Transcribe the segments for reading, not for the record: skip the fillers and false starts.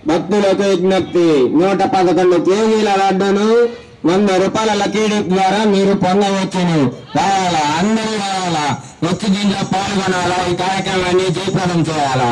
భక్తులకు విజ్ఞప్తి, 111 కేజీల లడ్డును 100 రూపాయల లక్కీ డిప్ ద్వారా మీరు పొందవచ్చును. రావాలా, అందరూ రావాలా, వచ్చి దీంట్లో పాల్గొనాలా, ఈ కార్యక్రమాన్ని జయప్రదం చేయాలా.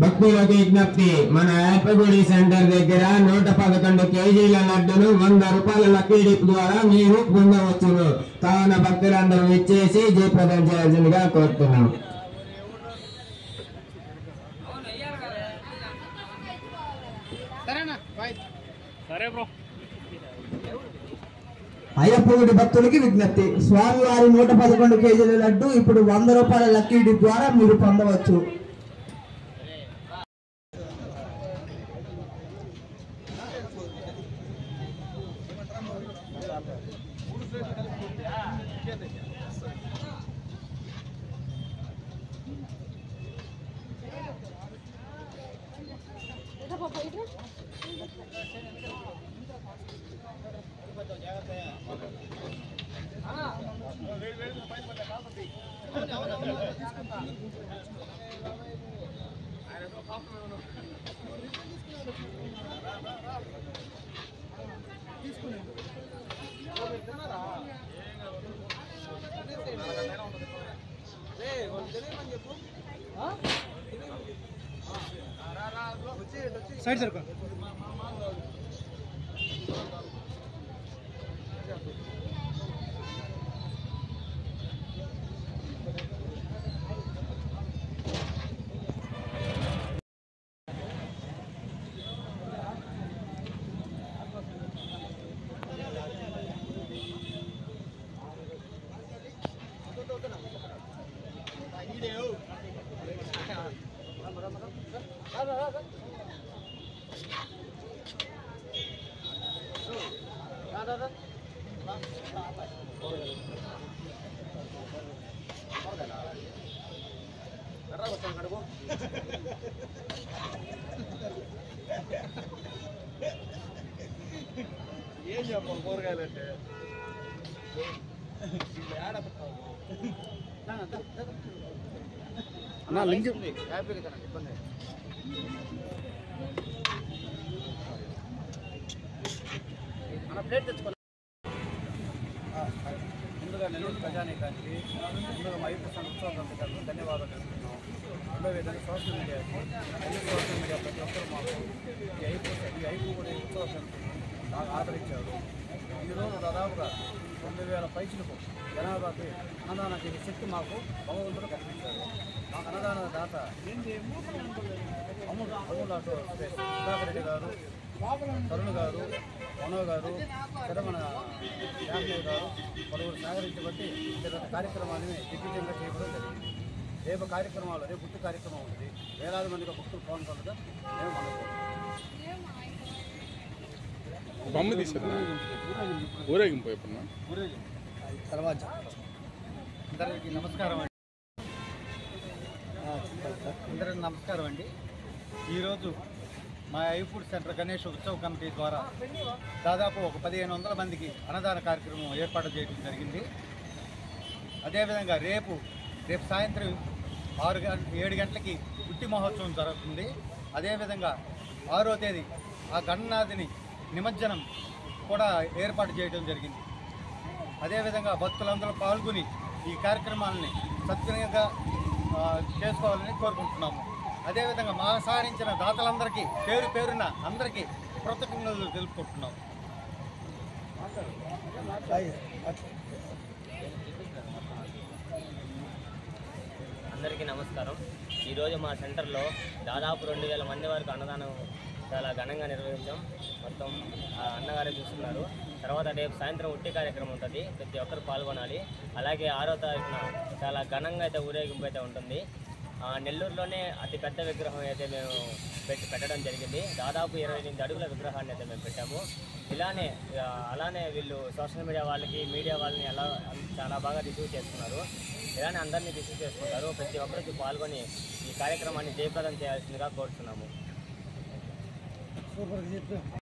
భక్తులకు విజ్ఞప్తి, మన యాపగుడి సెంటర్ దగ్గర 111 కేజీల లడ్డును 100 రూపాయల లక్కీ డిప్ ద్వారా మీరు పొందవచ్చును. కావున భక్తులందరూ ఇచ్చేసి జయప్రదం చేయాల్సిందిగా కోరుతున్నాం. అయ్యప్పగుడి భక్తులకి విజ్ఞప్తి, స్వామివారి 111 కేజీల లడ్డు ఇప్పుడు 100 రూపాయల లక్కీ డిప్ ద్వారా మీరు పొందవచ్చు. సైడ్ సర్కో ఏం చెప్పాలి కూరగాయలంటే లింక్ హ్యాపీగా తినండి, ఇబ్బంది మన ప్లేట్ తెచ్చుకోవాలి. ముందుగా నెల్లూరు ప్రజానీకానికి ముందుగా మా యూట్యూబ్ ఉత్సవ కమిటీలకు ధన్యవాదాలు తెలుపుతున్నాం. రెండో విధంగా సోషల్ మీడియాకి సోషల్ మీడియా ప్రతి ఒక్కరు మాకు ఈ ఐపూడి ఉత్సవ సమితిని బాగా ఆదరించారు. ఈరోజు దాదాపుగా 2000 పైచులకు జనాభాకి అన్నదానం చేసే శక్తి మాకు భగవంతుడు కల్పించారు. మాకు అన్నదాన దాత అమూల్ ఆటో సుధాకర్ రెడ్డి గారు, తరుణ్ గారు, మనోజ్ గారు, మన యాభై గారు పలువురు సహకరించబట్టి ఇతర కార్యక్రమాన్ని దిగ్విజయంగా చేయడం జరిగింది. రేపు కార్యక్రమాలు, రేపు గుర్తు కార్యక్రమం ఉంటుంది. వేలాది మందిగా భక్తులు పాల్గొనగా మేము అనుకుంటున్నాం. తర్వాత అందరికీ నమస్కారం అండి. అందరికీ నమస్కారం అండి. ఈరోజు మా ఐఫుడ్ సెంటర్ గణేష్ ఉత్సవ కమిటీ ద్వారా దాదాపు ఒక 1500 మందికి అన్నదాన కార్యక్రమం ఏర్పాటు చేయడం జరిగింది. అదేవిధంగా రేపు సాయంత్రం 7 గంటలకి ఉట్టి మహోత్సవం జరుగుతుంది. అదేవిధంగా 6వ తేదీ ఆ గణనాథుని నిమజ్జనం కూడా ఏర్పాటు చేయడం జరిగింది. అదేవిధంగా భక్తులందరూ పాల్గొని ఈ కార్యక్రమాలని సద్వినియోగంగా చేసుకోవాలని కోరుకుంటున్నాము. అదేవిధంగా మా సహకరించిన దాతలందరికీ పేరు పేరున అందరికీ కృతజ్ఞతలు తెలుపుకుంటున్నాము. అందరికీ నమస్కారం. ఈరోజు మా సెంటర్లో దాదాపు 2000 మంది వరకు అన్నదానం చాలా ఘనంగా నిర్వహించాం. మొత్తం అన్నగారే చూస్తున్నారు. తర్వాత రేపు సాయంత్రం ఉట్టి కార్యక్రమం ఉంటుంది, ప్రతి ఒక్కరు పాల్గొనాలి. అలాగే 6వ తారీఖున చాలా ఘనంగా అయితే ఊరేగింపు అయితే ఉంటుంది. నెల్లూరులోనే అతి పెద్ద విగ్రహం అయితే మేము పెట్టడం జరిగింది. దాదాపు 28 అడుగుల విగ్రహాన్ని అయితే మేము పెట్టాము. అలానే వీళ్ళు సోషల్ మీడియా వాళ్ళకి, మీడియా వాళ్ళని చాలా బాగా రిసీవ్ చేస్తున్నారు. ఇలానే అందరినీ రిసీవ్ చేసుకుంటారు. ప్రతి ఒక్కరికి పాల్గొని ఈ కార్యక్రమాన్ని జయప్రదం చేయాల్సిందిగా కోరుతున్నాము.